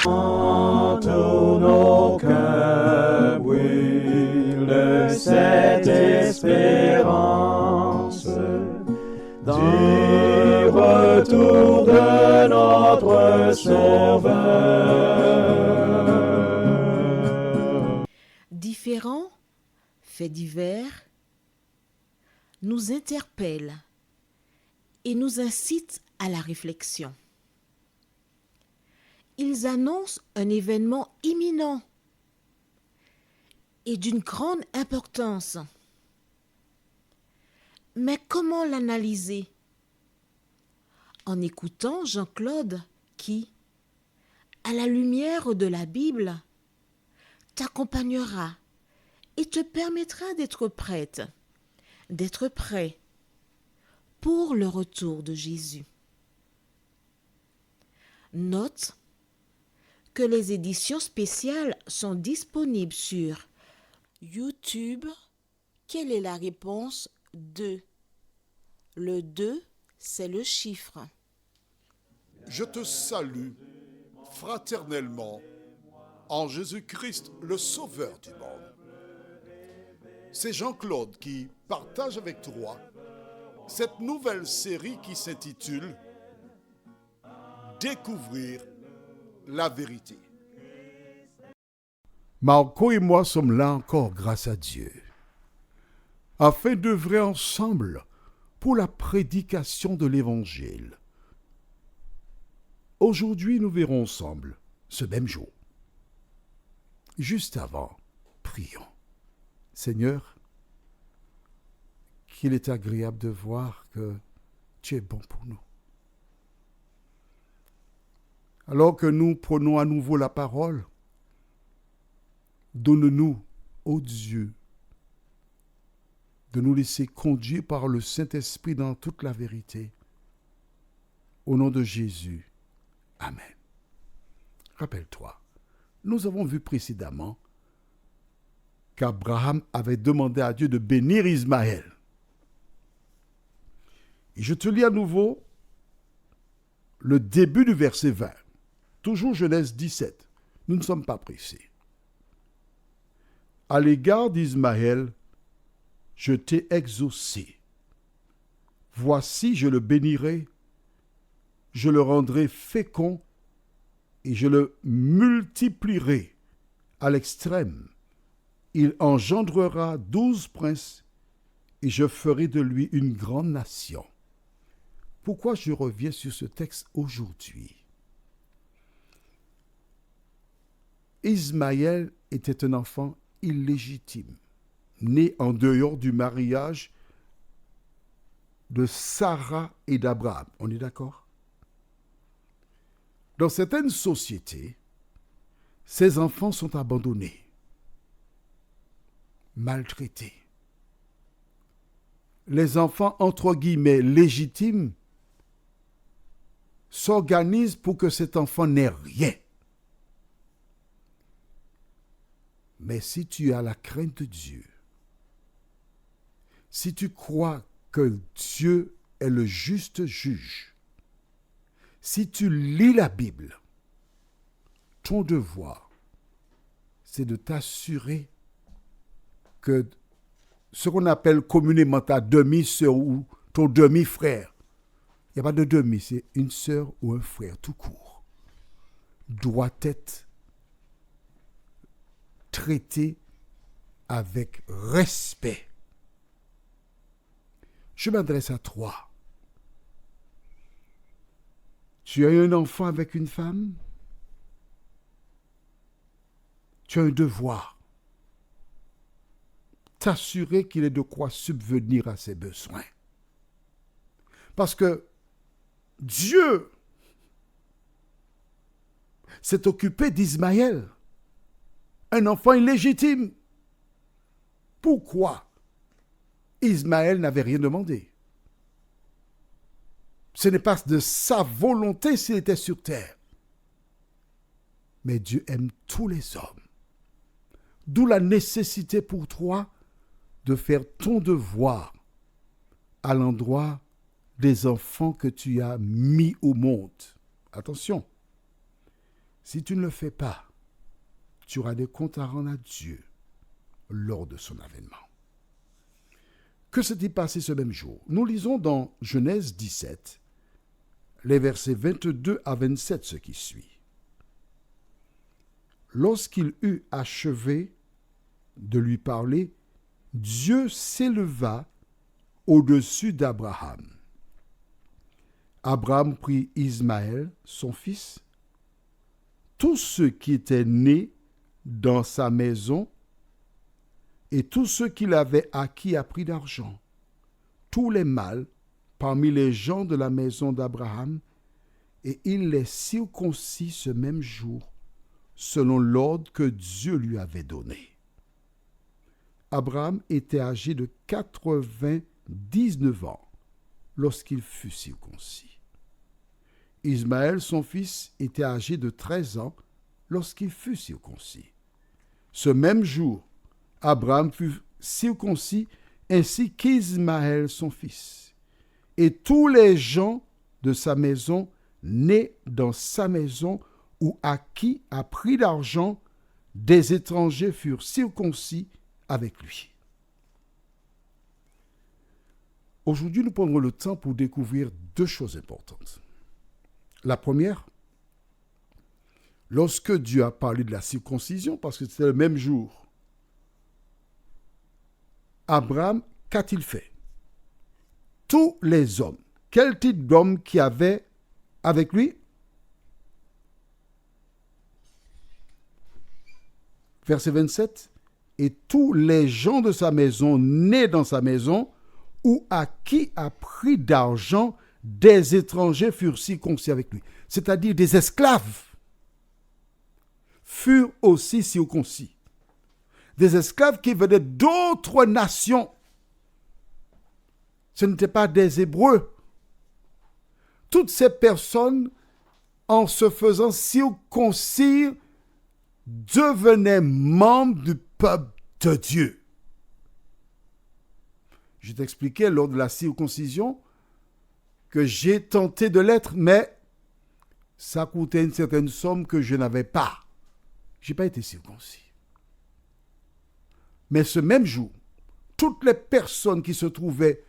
Tous nos cœurs brûlent cette espérance du retour de notre Sauveur. Différents faits divers nous interpellent et nous incitent à la réflexion. Ils annoncent un événement imminent et d'une grande importance. Mais comment l'analyser? En écoutant Jean-Claude qui, à la lumière de la Bible, t'accompagnera et te permettra d'être prête, d'être prêt pour le retour de Jésus. Note que les éditions spéciales sont disponibles sur YouTube. Quelle est la réponse 2? Le 2, c'est le chiffre. Je te salue fraternellement en Jésus-Christ, le Sauveur du monde. C'est Jean-Claude qui partage avec toi cette nouvelle série qui s'intitule « Découvrir la vérité ». Marco et moi sommes là encore grâce à Dieu, afin d'œuvrer ensemble pour la prédication de l'Évangile. Aujourd'hui, nous verrons ensemble ce même jour. Juste avant, prions. Seigneur, qu'il est agréable de voir que tu es bon pour nous. Alors que nous prenons à nouveau la parole, donne-nous, ô Dieu, de nous laisser conduire par le Saint-Esprit dans toute la vérité. Au nom de Jésus, Amen. Rappelle-toi, nous avons vu précédemment qu'Abraham avait demandé à Dieu de bénir Ismaël. Et je te lis à nouveau le début du verset 20. Toujours Genèse 17. Nous ne sommes pas pressés. À l'égard d'Ismaël, je t'ai exaucé. Voici, je le bénirai, je le rendrai fécond et je le multiplierai à l'extrême. Il engendrera 12 princes et je ferai de lui une grande nation. Pourquoi je reviens sur ce texte aujourd'hui? Ismaël était un enfant illégitime, né en dehors du mariage de Sarah et d'Abraham. On est d'accord? Dans certaines sociétés, ces enfants sont abandonnés, maltraités. Les enfants, entre guillemets, légitimes, s'organisent pour que cet enfant n'ait rien. Mais si tu as la crainte de Dieu, si tu crois que Dieu est le juste juge, si tu lis la Bible, ton devoir, c'est de t'assurer que ce qu'on appelle communément ta demi-sœur ou ton demi-frère, il n'y a pas de demi, c'est une sœur ou un frère tout court, doit être traité avec respect. Je m'adresse à toi. Tu as un enfant avec une femme? Tu as un devoir. T'assurer qu'il ait de quoi subvenir à ses besoins. Parce que Dieu s'est occupé d'Ismaël, un enfant illégitime. Pourquoi Ismaël n'avait rien demandé? Ce n'est pas de sa volonté s'il était sur terre. Mais Dieu aime tous les hommes. D'où la nécessité pour toi de faire ton devoir à l'endroit des enfants que tu as mis au monde. Attention, Si tu ne le fais pas, tu auras des comptes à rendre à Dieu lors de son avènement. Que s'est-il passé ce même jour? Nous lisons dans Genèse 17, les versets 22 à 27, ce qui suit. Lorsqu'il eut achevé de lui parler, Dieu s'éleva au-dessus d'Abraham. Abraham prit Ismaël, son fils, tous ceux qui étaient nés dans sa maison et tous ceux qu'il avait acquis à prix d'argent, tous les mâles parmi les gens de la maison d'Abraham, et il les circoncit ce même jour, selon l'ordre que Dieu lui avait donné. Abraham était âgé de 99 ans lorsqu'il fut circoncis. Ismaël, son fils, était âgé de 13 ans lorsqu'il fut circoncis. Ce même jour, Abraham fut circoncis ainsi qu'Ismaël, son fils. Et tous les gens de sa maison, nés dans sa maison ou acquis à prix d'argent, des étrangers furent circoncis avec lui. Aujourd'hui, nous prendrons le temps pour découvrir deux choses importantes. La première, lorsque Dieu a parlé de la circoncision, parce que c'était le même jour, Abraham, qu'a-t-il fait? Tous les hommes, quel type d'hommes qu'il y avait avec lui? Verset 27, et tous les gens de sa maison, nés dans sa maison, ou acquis à prix d'argent, des étrangers furent circoncis avec lui. C'est-à-dire des esclaves furent aussi circoncis. Des esclaves qui venaient d'autres nations. Ce n'étaient pas des Hébreux. Toutes ces personnes, en se faisant circoncire, devenaient membres du peuple de Dieu. Je t'expliquais lors de la circoncision que j'ai tenté de l'être, mais ça coûtait une certaine somme que je n'avais pas. Je n'ai pas été circoncis. Mais ce même jour, toutes les personnes qui se trouvaient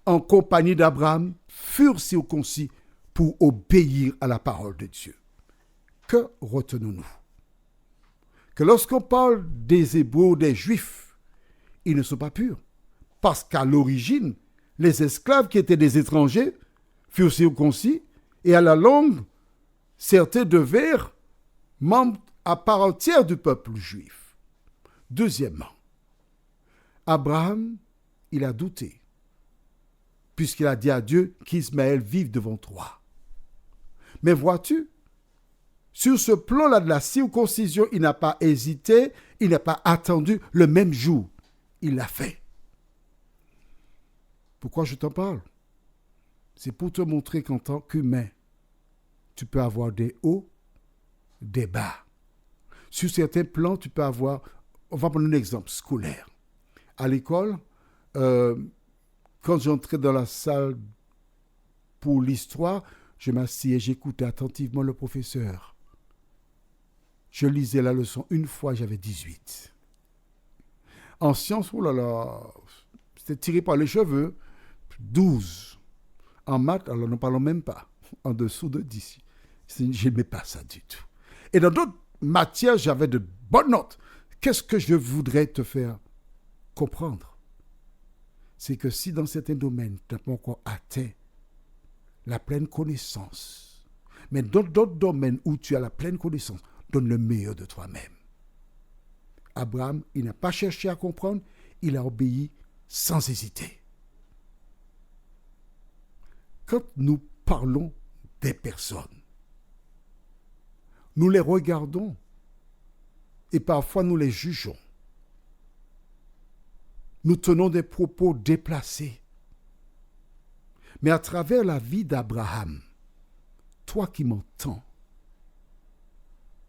en compagnie d'Abraham furent circoncis pour obéir à la parole de Dieu. Que retenons-nous? Que lorsqu'on parle des Hébreux, des Juifs, ils ne sont pas purs. Parce qu'à l'origine, les esclaves qui étaient des étrangers furent circoncis et à la longue, certains devinrent membres à part entière du peuple juif. Deuxièmement, Abraham, il a douté, puisqu'il a dit à Dieu qu'Ismaël vive devant toi. Mais vois-tu, sur ce plan-là de la circoncision, il n'a pas hésité, il n'a pas attendu le même jour. Il l'a fait. Pourquoi je t'en parle? C'est pour te montrer qu'en tant qu'humain, tu peux avoir des hauts, des bas. Sur certains plans, tu peux avoir... On va prendre un exemple scolaire. À l'école, quand j'entrais dans la salle pour l'histoire, je m'asseyais et j'écoutais attentivement le professeur. Je lisais la leçon une fois, j'avais 18. En sciences, oh là là, c'était tiré par les cheveux, 12. En maths, alors ne parlons même pas, en dessous de 10. Je n'aimais pas ça du tout. Et dans d'autres matières, j'avais de bonnes notes. Qu'est-ce que je voudrais te faire comprendre? C'est que si dans certains domaines, tu n'as pas encore atteint la pleine connaissance, mais dans d'autres domaines où tu as la pleine connaissance, donne le meilleur de toi-même. Abraham, il n'a pas cherché à comprendre, il a obéi sans hésiter. Quand nous parlons des personnes, nous les regardons et parfois nous les jugeons. Nous tenons des propos déplacés. Mais à travers la vie d'Abraham, toi qui m'entends,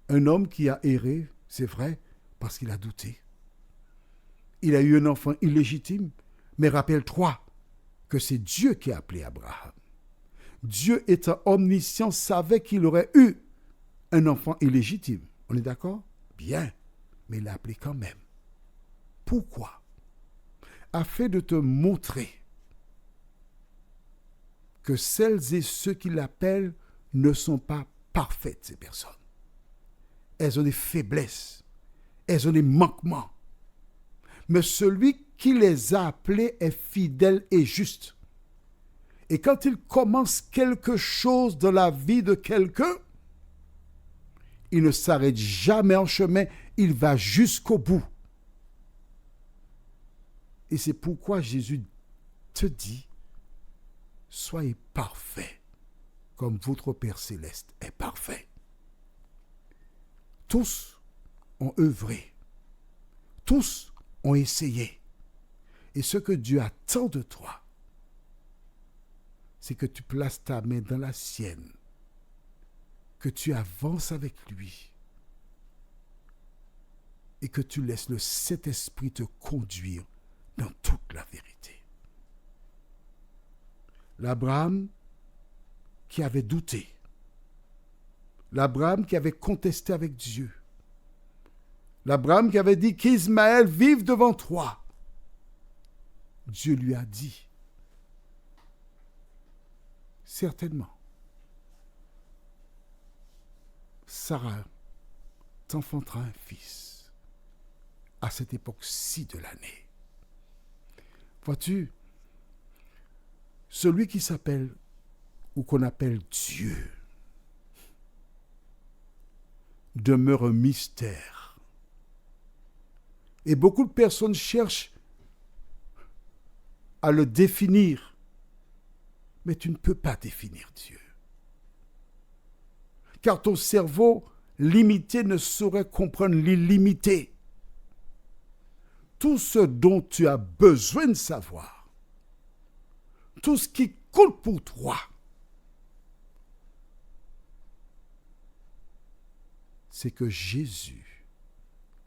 un homme qui a erré, c'est vrai, parce qu'il a douté. Il a eu un enfant illégitime, mais rappelle-toi que c'est Dieu qui a appelé Abraham. Dieu étant omniscient savait qu'il aurait eu un enfant illégitime. On est d'accord? Bien, mais il l'a appelé quand même. Pourquoi? Afin de te montrer que celles et ceux qui l'appellent ne sont pas parfaites, ces personnes. Elles ont des faiblesses, elles ont des manquements. Mais celui qui les a appelés est fidèle et juste. Et quand il commence quelque chose dans la vie de quelqu'un, il ne s'arrête jamais en chemin, il va jusqu'au bout. Et c'est pourquoi Jésus te dit, soyez parfaits, comme votre Père céleste est parfait. Tous ont œuvré, tous ont essayé. Et ce que Dieu attend de toi, c'est que tu places ta main dans la sienne, que tu avances avec lui et que tu laisses le Saint-Esprit te conduire dans toute la vérité. L'Abraham qui avait douté, l'Abraham qui avait contesté avec Dieu, l'Abraham qui avait dit qu'Ismaël vive devant toi, Dieu lui a dit, certainement, Sarah t'enfantera un fils à cette époque-ci de l'année. Vois-tu, celui qui s'appelle ou qu'on appelle Dieu demeure un mystère. Et beaucoup de personnes cherchent à le définir, mais tu ne peux pas définir Dieu. Car ton cerveau limité ne saurait comprendre l'illimité. Tout ce dont tu as besoin de savoir, tout ce qui compte pour toi, c'est que Jésus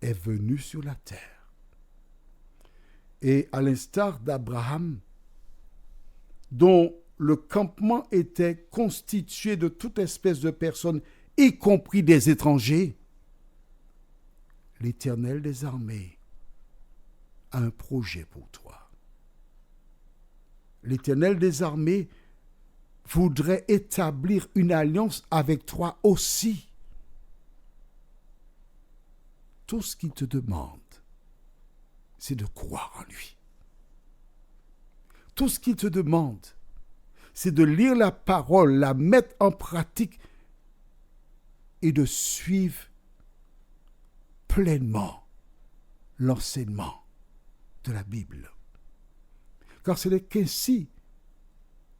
est venu sur la terre. Et à l'instar d'Abraham, dont le campement était constitué de toute espèce de personnes, y compris des étrangers, l'Éternel des armées a un projet pour toi. L'Éternel des armées voudrait établir une alliance avec toi aussi. Tout ce qu'il te demande, c'est de croire en lui. Tout ce qu'il te demande, c'est de lire la parole, la mettre en pratique et de suivre pleinement l'enseignement de la Bible. Car ce n'est qu'ainsi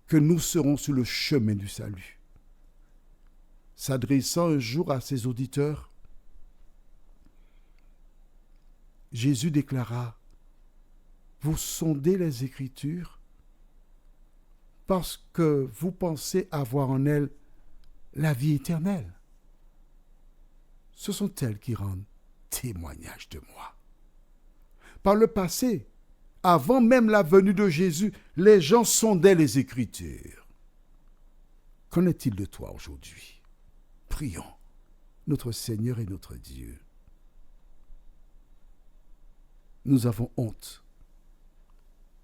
que nous serons sur le chemin du salut. S'adressant un jour à ses auditeurs, Jésus déclara, « Vous sondez les Écritures parce que vous pensez avoir en elles la vie éternelle. Ce sont elles qui rendent témoignage de moi. » Par le passé, avant même la venue de Jésus, les gens sondaient les Écritures. Qu'en est-il de toi aujourd'hui? Prions, notre Seigneur et notre Dieu. Nous avons honte,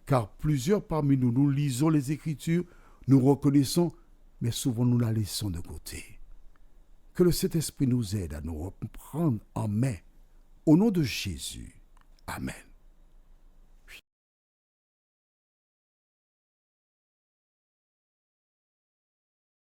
car plusieurs parmi nous, nous lisons les Écritures, nous reconnaissons, mais souvent nous la laissons de côté. Que le Saint-Esprit nous aide à nous reprendre en main. Au nom de Jésus. Amen.